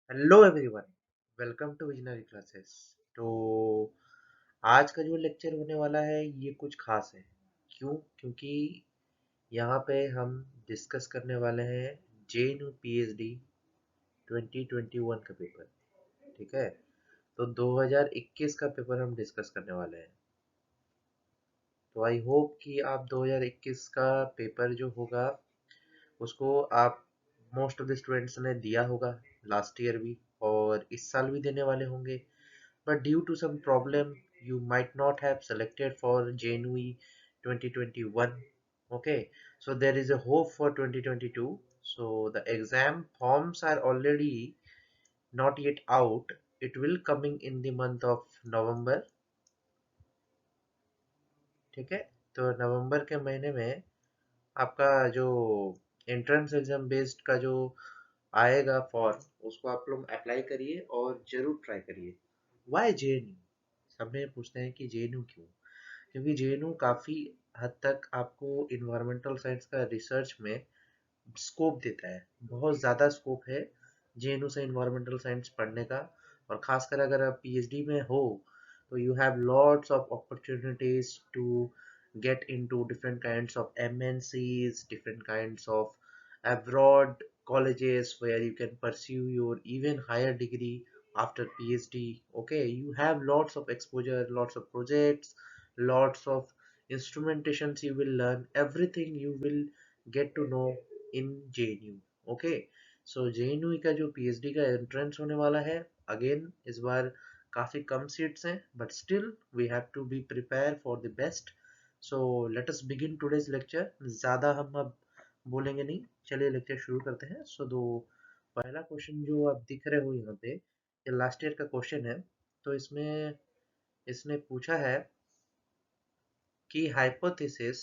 Hello everyone, welcome to Visionary Classes. तो आज का जो लेक्चर होने वाला है ये कुछ खास है। क्योंकि यहाँ पे हम डिस्कस करने वाले हैं जेएनयू पीएचडी 2021 का पेपर। ठीक है, तो 2021 का पेपर हम डिस्कस करने वाले हैं। तो आई होप कि आप 2021 का पेपर जो होगा उसको आप मोस्ट ऑफ द स्टूडेंट्स ने दिया होगा, लास्ट ईयर भी और इस साल भी देने वाले होंगे। But due to some problem, you might not have selected for JNUE 2021. Okay, so there is a hope for 2022. So the exam forms are already not yet out. It will coming in the month of November. ठीक है, तो नवंबर के महीने में आपका जो entrance exam based का जो आएगा फॉर्म उसको आप लोग अप्लाई करिए और जरूर ट्राई करिए। Why JNU? सब में पूछते हैं कि जेएनयू क्यों? क्योंकि जेएनयू काफ़ी हद तक आपको इन्वायरमेंटल साइंस का रिसर्च में स्कोप देता है। बहुत ज़्यादा स्कोप है जेएनयू से इन्वायरमेंटल साइंस पढ़ने का। और खासकर अगर आप पीएचडी में हो तो you have lots of opportunities to get into different kinds of MNCs, different kinds of abroad colleges where you can pursue your even higher degree after PhD. Okay, you have lots of exposure, lots of projects, lots of instrumentations you will learn, everything you will get to know in JNU. Okay, so JNU का जो PhD का entrance होने वाला है, again इस बार काफ़ी कम सीट्स हैं, but still we have to be prepare for the best. So let us begin today's lecture. ज़्यादा हम अब बोलेंगे नहीं, चलिए लेक्चर शुरू करते हैं। दो पहला क्वेश्चन जो आप दिख रहे हो यहाँ पे, ये लास्ट ईयर का क्वेश्चन है। तो इसमें इसने पूछा है कि hypothesis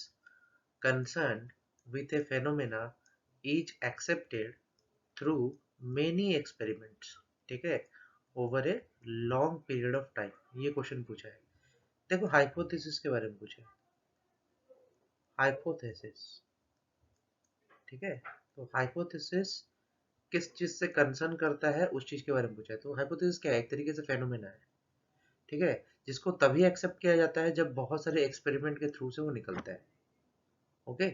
concerned with a phenomena is accepted through many experiments। ठीक है, over a long period of time, ये क्वेश्चन पूछा है। देखो हाइपोथेसिस के बारे में पूछा है, हाइपोथेसिस। ठीक है, तो हाइपोथेसिस किस चीज से कंसर्न करता है उस चीज के बारे में पूछा है। तो हाइपोथेसिस क्या है? एक तरीके से फेनोमेना है। ठीक है, जिसको तभी एक्सेप्ट किया जाता है जब बहुत सारे एक्सपेरिमेंट के थ्रू से वो निकलता है। ओके,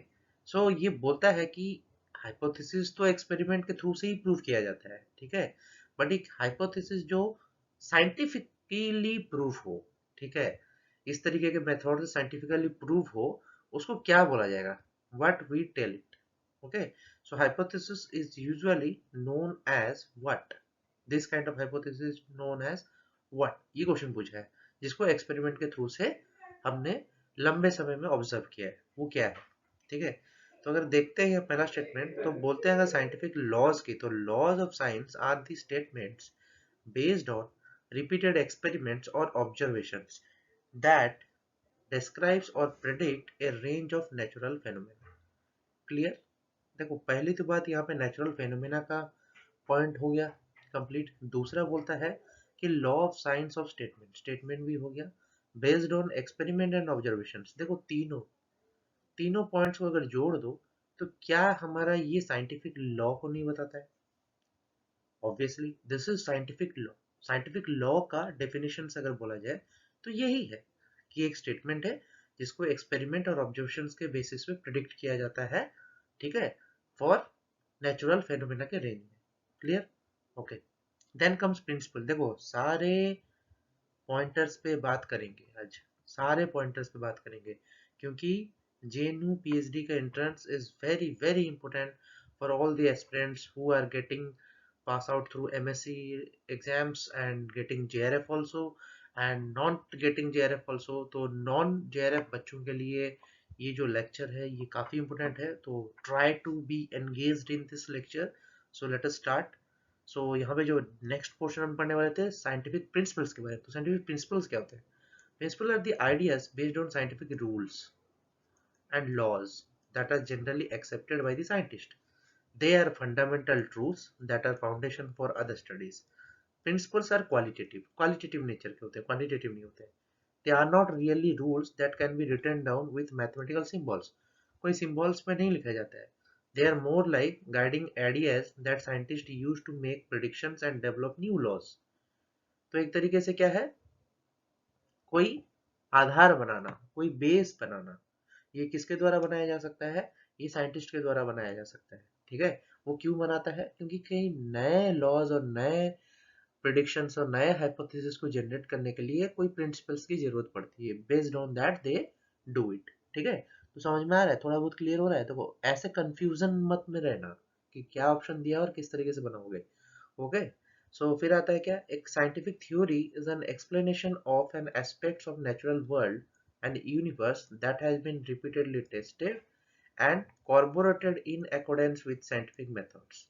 सो ये बोलता है कि हाइपोथेसिस तो एक्सपेरिमेंट के थ्रू से ही प्रूव किया जाता है। ठीक है, बट एक हाइपोथेसिस जो साइंटिफिकली प्रूव हो, ठीक है, इस तरीके के मेथड से साइंटिफिकली प्रूव हो, उसको क्या बोला जाएगा? What we tell it. Okay, so hypothesis is usually known as what? This kind of hypothesis known as what? ये क्वेश्चन पूछा है जिसको एक्सपेरिमेंट के थ्रू से हमने लंबे समय में ऑब्जर्व किया है, वो क्या है? ठीक है, तो अगर देखते हैं पहला स्टेटमेंट, तो बोलते हैं अगर साइंटिफिक लॉज की, तो laws of science are the statements based on repeated experiments or observations that describes or predict a range of natural phenomena. Clear? देखो पहली तो बात यहाँ पे नेचुरल फेनोमेना का पॉइंट हो गया कंप्लीट। दूसरा बोलता है कि law of science of statement, statement भी हो गया based on experiment and observations. देखो तीनों तीनों पॉइंट्स को अगर जोड़ दो तो क्या हमारा ये साइंटिफिक लॉ को नहीं बताता है? Obviously this is scientific law. Scientific law का डेफिनेशन अगर बोला जाए तो यही है कि एक स्टेटमेंट है जिसको एक्सपेरिमेंट और ऑब्जर्वेशंस के बेसिस पे प्रिडिक्ट किया जाता है। ठीक है, फॉर नेचुरल फेनोमेना के रेंज में। Clear? Okay, then comes principle. देखो सारे पॉइंटर्स पे बात करेंगे आज, सारे पॉइंटर्स पे बात करेंगे, क्योंकि JNU PhD का entrance is very very important for all the aspirants who are getting pass out through MSc exams and getting JRF also and not getting JRF also। तो नॉन JRF बच्चों के लिए ये जो लेक्चर है ये काफ़ी इंपॉर्टेंट है, तो try to be engaged in this lecture. So let us start. So यहाँ पे जो नेक्स्ट पोर्शन हम पढ़ने वाले थे साइंटिफिक प्रिंसिपल्स के बारे में। तो साइंटिफिक प्रिंसिपल्स क्या होते हैं? Principle are the ideas based on scientific rules and laws that are generally accepted by the scientist. They are fundamental truths that are foundation for other studies. Principles are qualitative, qualitative nature के होते हैं, quantitative नहीं होते हैं। They are not really rules that can be written down with mathematical symbols। कोई symbols में नहीं लिखा जाता है। They are more like guiding ideas that scientists use to make predictions and develop new laws. तो एक तरीके से क्या है, कोई आधार बनाना, कोई बेस बनाना। ये किसके द्वारा बनाया जा सकता है, ये साइंटिस्ट के द्वारा बनाया जा सकता है। ठीक है, वो क्यों बनाता है, क्योंकि कई नए लॉज और नए प्रिडिक्शंस और नए हाइपोथेसिस को जनरेट करने के लिए कोई प्रिंसिपल्स की जरूरत पड़ती है। Based on that they do it. ठीक है, तो समझ में आ रहा है, थोड़ा बहुत क्लियर हो रहा है। तो वो ऐसे कंफ्यूजन मत में रहना कि क्या ऑप्शन दिया और किस तरीके से बनाओगे। ओके, सो फिर आता है क्या, एक scientific theory is an explanation of an aspects of natural world and universe that has been repeatedly tested and corroborated in accordance with scientific methods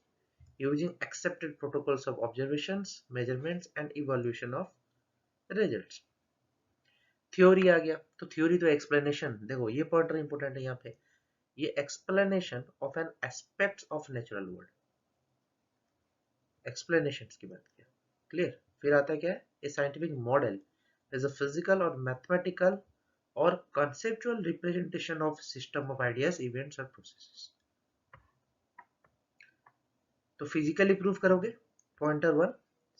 using accepted protocols of observations, measurements and evaluation of results. Theory आ गया, तो theory तो explanation, देखो ये pointer important है यहाँ पे, ये explanation of an aspects of natural world, explanations की बात किया। क्लियर, फिर आता है क्या है, a scientific model is a physical or mathematical और conceptual representation of system of ideas, events और processes। तो फिजिकली प्रूव करोगे, पॉइंटर वन,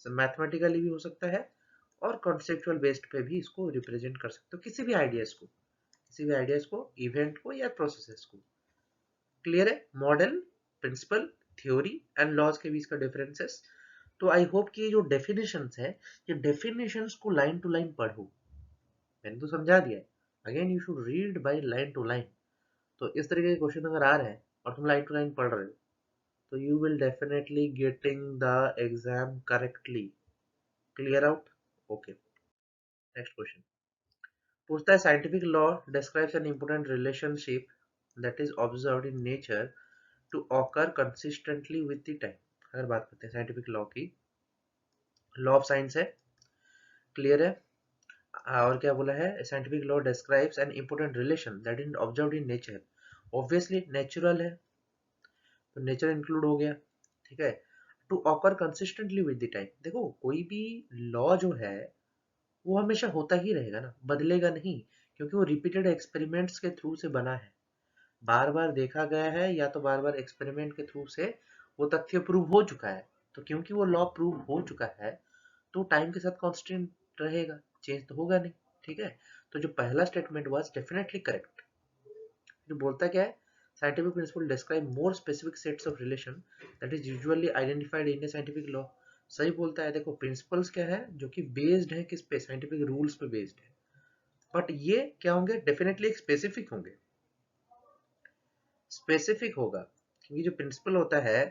मैथमेटिकली भी हो सकता है और कॉन्सेप्चुअल बेस्ड पे भी इसको रिप्रेजेंट कर सकते हो, किसी भी आइडियाज को, किसी भी आइडियाज को, इवेंट को या प्रोसेसेस को। क्लियर है, model, principle, theory and laws के बीच का डिफरेंसेस। तो आई होप कि ये जो डेफिनेशंस है, ये डेफिनेशंस को लाइन टू लाइन पढ़ो। मैंने तो समझा दिया है, again you should read by line to line. तो इस तरीके के क्वेश्चन अगर आ रहे हैं और तुम लाइन टू लाइन पढ़ रहे हो, तो you will definitely getting the exam correctly. Clear out, okay. Next question पूछता है, scientific law describes an important relationship that is observed in nature to occur consistently with the time. अगर बात करते हैं साइंटिफिक लॉ की, law of science है, clear है। और क्या बोला है, scientific law describes an important relation that is observed in nature. Obviously natural है, तो नेचर इंक्लूड हो गया। ठीक है, to occur consistently with the time. देखो कोई भी लॉ जो है वो हमेशा होता ही रहेगा ना, बदलेगा नहीं, क्योंकि वो रिपीटेड एक्सपेरिमेंट्स के थ्रू से बना है, बार बार देखा गया है, या तो बार बार एक्सपेरिमेंट के थ्रू से वो तथ्य प्रूव हो चुका है। तो क्योंकि वो लॉ प्रूव हो चुका है, तो टाइम के साथ कांस्टेंट रहेगा, चेंज तो होगा नहीं। ठीक है, तो जो पहला स्टेटमेंट वाज डेफिनेटली करेक्ट। जो बोलता क्या है, scientific principle describe more specific sets of relation that is usually identified in a scientific law। सही बोलता है। देखो प्रिंसिपल्स क्या है, जो कि बेस्ड है किस पे, साइंटिफिक रूल्स पे बेस्ड है, बट ये क्या होंगे, डेफिनेटली एक स्पेसिफिक होंगे, स्पेसिफिक होगा, क्योंकि जो प्रिंसिपल होता है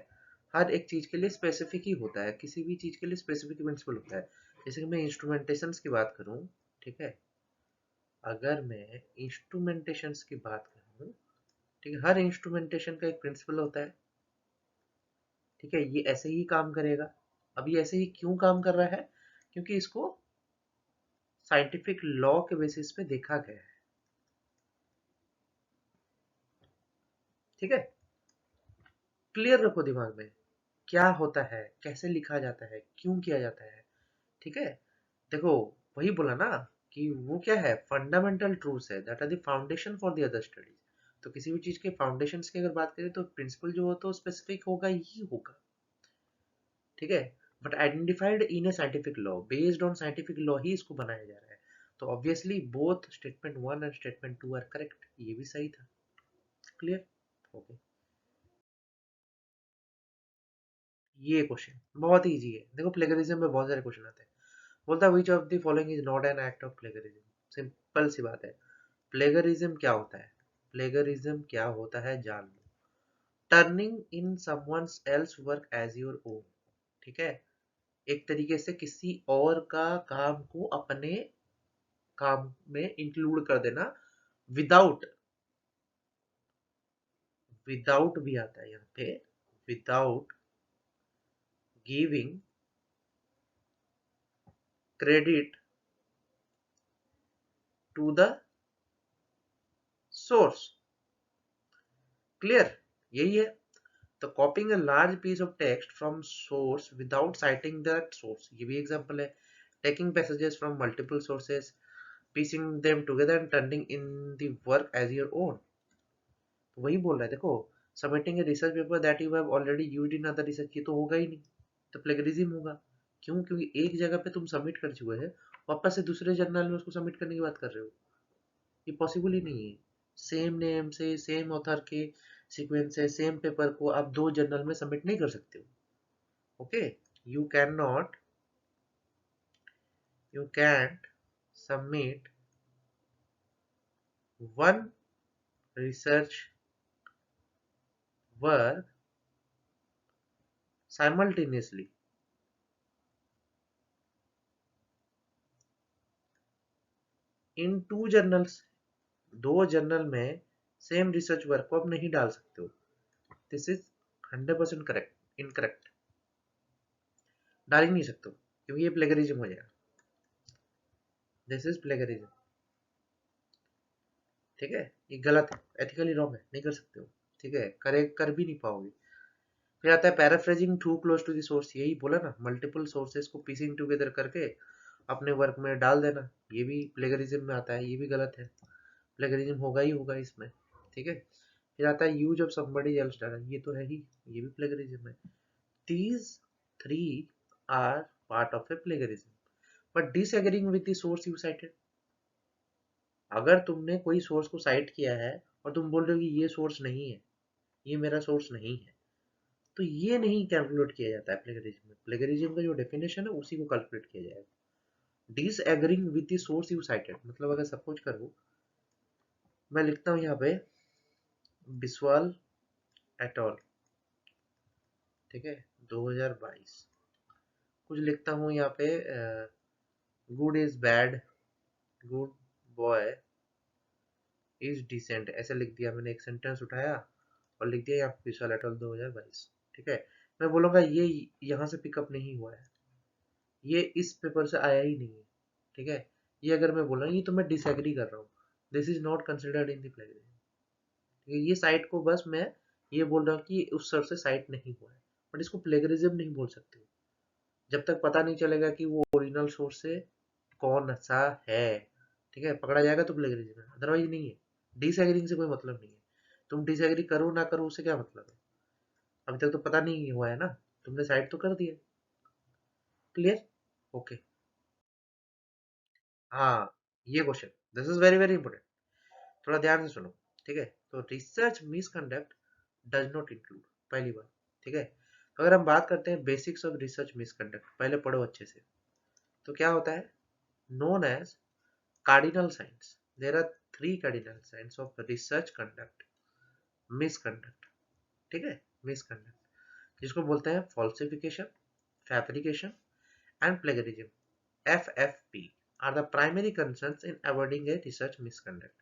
हर एक चीज के लिए स्पेसिफिक ही होता है, किसी भी चीज के लिए स्पेसिफिक प्रिंसिपल होता है। जैसे कि मैं इंस्ट्रूमेंटेशन की बात करूं, ठीक है, अगर मैं इंस्ट्रूमेंटेशन की बात करूं, ठीक है, हर इंस्ट्रूमेंटेशन का एक प्रिंसिपल होता है। ठीक है, ये ऐसे ही काम करेगा। अब ये ऐसे ही क्यों काम कर रहा है, क्योंकि इसको साइंटिफिक लॉ के बेसिस पे देखा गया है। ठीक है, क्लियर रखो दिमाग में, क्या होता है, कैसे लिखा जाता है, क्यों किया जाता है। ठीक है, देखो वही बोला ना कि वो क्या है, फंडामेंटल ट्रूथ्स है that are the foundation for the other studies. तो किसी भी चीज के फाउंडेशंस की अगर बात करें, तो प्रिंसिपल जो हो तो स्पेसिफिक होगा ही होगा। ठीक है, but identified in a scientific law, based on scientific law ही इसको बनाया जा रहा है। तो obviously both statement one and statement two are correct, ये भी सही था। Clear, okay. ये क्वेश्चन बहुत इजी है, देखो प्लेगरिज्म में बहुत सारे क्वेश्चन आते हैं। बोलता है which of the following is not an act of plagiarism. Simple सी बात है, प्लेगरिज्म क्या होता है, प्लेगरिज्म क्या होता है जान लो, turning in someone's else work as your own. ठीक है, एक तरीके से किसी और का काम को अपने काम में इंक्लूड कर देना, विदाउट, विदाउट भी आता है यहाँ पे, without giving credit to the source. Clear, यही है। तो copying a large piece of text from source without citing that source, ये भी एग्जांपल है। Taking passages from multiple sources, piecing them together and turning in the work as your own। तो वही बोल रहा है, देखो submitting a research paper that you have already used in other research, ये तो होगा ही नहीं, तो प्लेगरिज्म होगा। क्यों? क्योंकि एक जगह पे तुम सबमिट कर चुके हैं, वापस से दूसरे जर्नल में उसको सबमिट करने की बात कर रहे हो, ये पॉसिबल ही नहीं है। सेम नेम से, सेम ऑथर के सीक्वेंस से, सेम पेपर को आप दो जर्नल में सबमिट नहीं कर सकते हो। Okay, you can not, you can't submit one research work simultaneously in two journals. दो जर्नल में सेम रिसर्च वर्क को आप नहीं डाल सकते हो। दिस इज 100% करेक्ट, इनकरेक्ट, डाल ही नहीं सकते हो, क्योंकि ये प्लेगरिज्म हो जाएगा। दिस इज प्लेगरिज्म, ठीक है, ये गलत है, एथिकली रॉन्ग है, नहीं कर सकते हो, ठीक है, कर भी नहीं पाओगे। फिर आता है paraphrasing too close to the source, यही बोला ना, मल्टीपल सोर्सेस को पीसिंग टुगेदर करके अपने वर्क में डाल देना, ये भी प्लेगरिज्म में आता है, ये भी गलत है, प्लेगरिज्म होगा ही होगा इसमें, ठीक है। फिर आता है use of somebody else data, ये तो है ही, ये भी प्लेगरिज्म है। these three are part of a plagiarism, but disagreeing with the source you cited, अगर तुमने कोई सोर्स को साइट किया है और तुम बोल रहे हो कि ये सोर्स नहीं है, ये मेरा सोर्स नहीं है, तो ये नहीं कैलकुलेट किया जाता है प्लेगरिज्म में। प्लेगरिज्म का जो डेफिनेशन है उसी को कैलकुलेट किया जाएगा। Disagreeing with the source you cited, मतलब अगर सपोज करो मैं लिखता हूँ यहाँ पे बिस्वाल एटॉल, ठीक है, 2022, कुछ लिखता हूँ यहाँ पे good is bad, good boy is decent, ऐसे लिख दिया मैंने, एक सेंटेंस उठाया और लिख दिया यहाँ पे विशाल एटॉल 2022, ठीक है। मैं बोलूंगा ये यहाँ से पिकअप नहीं हुआ है, ये इस पेपर से आया ही नहीं है, ठीक है। ये अगर मैं बोल रहा हूँ, ये तो मैं डिसएग्री कर रहा हूँ, this is not considered in the plagiarism, ठीक है। ये साइट को बस मैं ये बोल रहा हूँ कि उस सर से साइट नहीं हुआ है, बट इसको प्लेगरिज्म नहीं बोल सकते जब तक पता नहीं चलेगा कि वो ओरिजिनल सोर्स से कौन सा है, ठीक है। पकड़ा जाएगा तो प्लेगरिज्म है, अदरवाइज नहीं है। डिसएग्रीइंग से कोई मतलब नहीं है, तुम डिसएग्री करो ना करो उससे क्या मतलब है, अभी तक तो पता नहीं हुआ है ना, तुमने साइड तो कर दिया। क्लियर? ओके। हाँ, ये question, this is very very important, थोड़ा ध्यान से सुनो, ठीक है। तो research misconduct does not include, पहली बात, ठीक है। तो अगर हम बात करते हैं बेसिक्स ऑफ रिसर्च मिसकंडक्ट, पहले पढ़ो अच्छे से, तो क्या होता है, known as cardinal science, there are three cardinal science of research conduct misconduct, ठीक है, मिसकंडक्ट, जिसको बोलते हैं falsification, fabrication and plagiarism, FFP are the primary concerns in avoiding a research misconduct.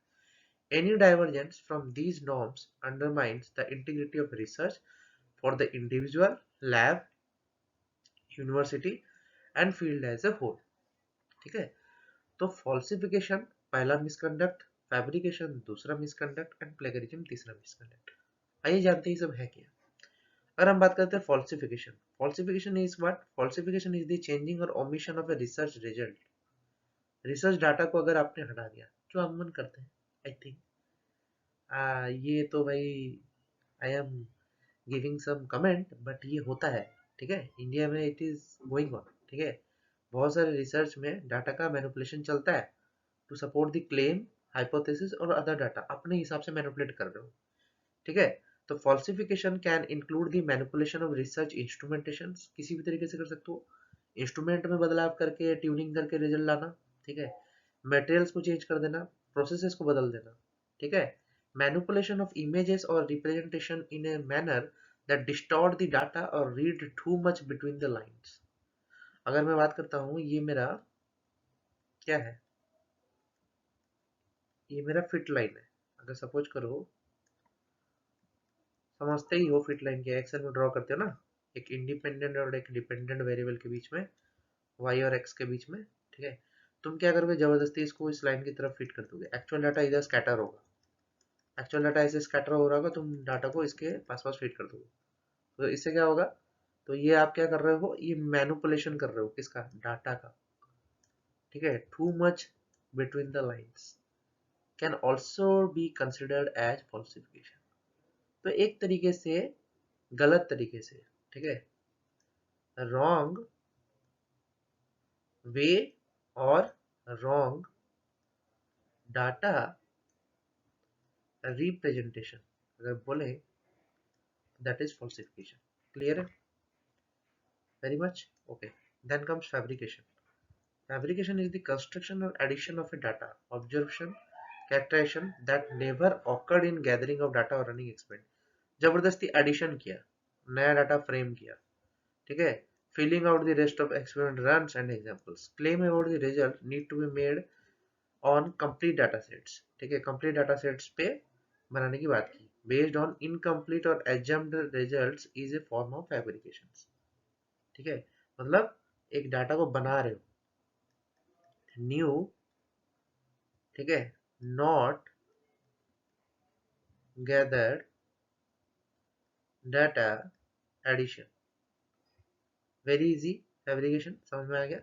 Any divergence from these norms undermines the integrity of research for the individual, lab, university and field as a whole, ठीक है। तो falsification पहला misconduct, fabrication दूसरा misconduct and plagiarism तीसरा misconduct. आइए जानते हैं ये सब है क्या। अगर हम बात करते हैं falsification, falsification is what, falsification is the changing और omission of a research result, research data को अगर आपने हटा दिया, जो हम मन करते हैं, आई थिंक ये तो भाई I am giving some comment, but ये होता है, ठीक है, इंडिया में इट इज गोइंग ऑन, ठीक है। बहुत सारे रिसर्च में डाटा का मैनिपुलेशन चलता है to support the claim, hypothesis और अदर डाटा अपने हिसाब से मैनिपुलेट कर रहे हो, ठीक है। तो falsification can include the manipulation of research instrumentation, किसी भी तरीके से कर सकते हो, इंस्ट्रूमेंट में बदलाव करके ट्यूनिंग करके रिजल्ट लाना, ठीक है, मटेरियल्स को चेंज कर देना, प्रोसेसेस को बदल देना, ठीक है, मैनिपुलेशन ऑफ इमेजेस और representation in a manner that distort the data और read too much between the lines. अगर मैं बात करता हूँ, ये मेरा क्या है, ये मेरा फिट लाइन है, अगर सपोज करो, समझते ही हो फिट लाइन क्या, एक्सेल में ड्रॉ करते हो ना, एक इंडिपेंडेंट और एक डिपेंडेंट वेरिएबल के बीच में, वाई और एक्स के बीच में, ठीक है। तुम क्या करोगे, जबरदस्ती इसको इस लाइन की तरफ फिट कर दोगे, एक्चुअल डाटा इधर स्कैटर होगा, एक्चुअल डाटा ऐसे स्कैटर हो रहा होगा, तुम डाटा को इसके पास पास फिट कर दोगे, तो इससे क्या होगा, तो ये आप क्या कर रहे हो, ये मैनिपुलेशन कर रहे हो किसका, डाटा का, ठीक है। Too much between the lines can also be considered as falsification, तो एक तरीके से गलत तरीके से, ठीक है, रॉन्ग वे और रॉन्ग डाटा रिप्रेजेंटेशन अगर बोले, दैट इज फॉल्सिफिकेशन। क्लियर है? Very much okay. Then comes fabrication. Fabrication is the construction or addition of a data, observation, characterization that never occurred in gathering of data or running experiment. जबरदस्ती addition किया, नया data frame किया, ठीक है, filling out the rest of experiment runs and examples, claim about the result need to be made on complete data sets, ठीक है, complete data sets पे बनाने की बात की, बेस्ड ऑन इनकम्प्लीट और assumed results is a form of fabrication, ठीक है, मतलब एक डाटा को बना रहे हो, न्यू, ठीक है, not gathered data addition, very easy fabrication, समझ में आ गया।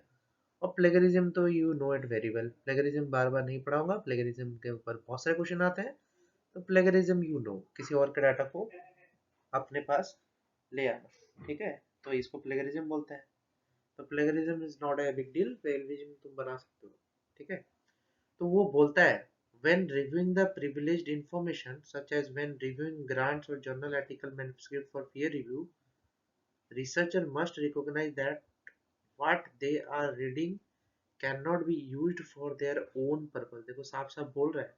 और प्लेगरिज्म तो you know it very well, plagiarism बार बार नहीं पढ़ाऊंगा, प्लेगरिज्म के ऊपर बहुत सारे क्वेश्चन आते हैं, तो प्लेगरिज्म यू नो, किसी और के डाटा को अपने पास ले आना, ठीक है, तो इसको प्लेगरिज्म बोलते हैं। तो plagiarism is not a big deal, plagiarism तुम बना सकते हो, ठीक है। तो वो बोलता है when reviewing the privileged information such as when reviewing grants or journal article manuscript for peer review, researcher must recognize that what they are reading cannot be used for their own purpose। देखो साफ साफ बोल रहा है,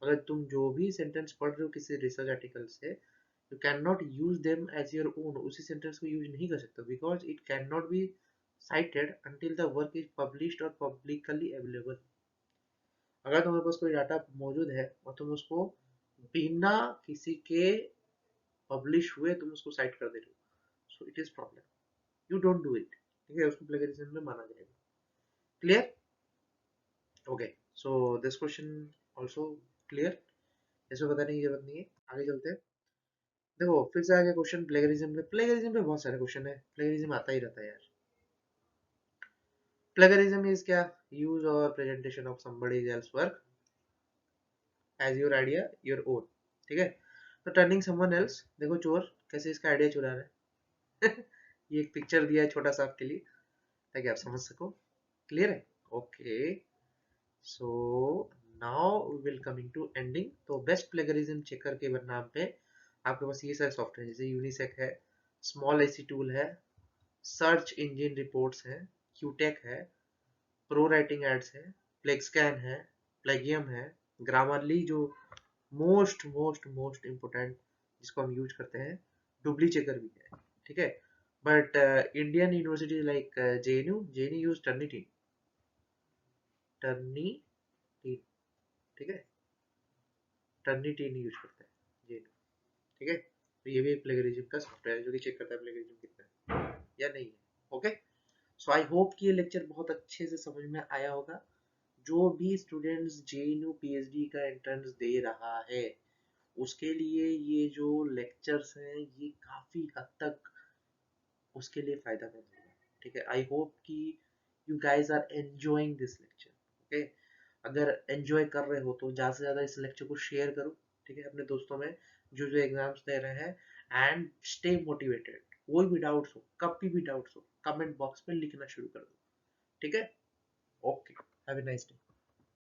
अगर तुम जो भी सेंटेंस पढ़ रहे हो किसी रिसर्च आर्टिकल से, you cannot use them as your own, उसी सेंटेंस को यूज नहीं कर सकते, because it cannot be cited until the work is published or publicly available। अगर तुम्हारे पास कोई डाटा मौजूद है और तुम उसको बिना किसी के पब्लिश हुए तुम उसको साइट कर दे रहे हो, so it is problem, you don't do it, ठीक है, उसको प्लेगरिज्म में माना जाएगा। Clear? Okay, so this question also clear, इसमें बताने की जरूरत नहीं है, आगे चलते हैं। देखो फिर से आगे क्वेश्चन प्लेगरिज्म में, प्लेगरिज्म में बहुत सारे क्वेश्चन है, प्लेगरिज्म आता ही रहता है यार। प्लेगरिज्म इज क्या? Use or presentation of somebody else work as your idea your own, ठीक है। तो टर्निंग समवन एल्स, देखो चोर कैसे इसका आइडिया चुरा रहा है ये एक पिक्चर दिया है छोटा सा आपके लिए ताकि आप समझ सको। क्लियर है? Okay, so now we will coming to ending. तो बेस्ट प्लेगरिज्म चेकर के नाम पे आपके पास ये सारे सॉफ्टवेयर जैसे यूनिसेक है, स्मॉल एसी टूल है, सर्च इंजन रिपोर्ट्स है, क्यूटेक है, प्रो राइटिंग एड्स है, प्लेक्सकैन है, प्लेगियम है, ग्रामरली जो मोस्ट मोस्ट मोस्ट इम्पोर्टेंट जिसको हम यूज करते हैं, डुप्ली चेकर भी है, ठीक है। But Indian university like JNU use Turnitin, ठीक है, टर्निटी नहीं यूज करते हैं जेएनयू, ठीक है। तो ये भी एक प्लेगरिज्म का सॉफ्टवेयर है जो कि चेक करता है प्लेगरिज्म कितना है या नहीं है। ओके, सो आई होप कि ये लेक्चर बहुत अच्छे से समझ में आया होगा। जो भी स्टूडेंट्स जेएनयू पीएचडी का एंट्रेंस दे रहा है उसके लिए ये जो लेक्चर्स हैं ये काफी हद तक उसके लिए फायदा मंद होगा, ठीक है। आई होप कि you guys are enjoying this lecture, okay. अगर एंजॉय कर रहे हो तो ज़्यादा से ज़्यादा इस लेक्चर को शेयर करो, ठीक है, अपने दोस्तों में जो जो एग्जाम्स दे रहे हैं, एंड स्टे मोटिवेटेड। कोई भी डाउट्स हो, कभी भी डाउट्स हो, कमेंट बॉक्स में लिखना शुरू कर दो, ठीक है। Okay, have a nice day.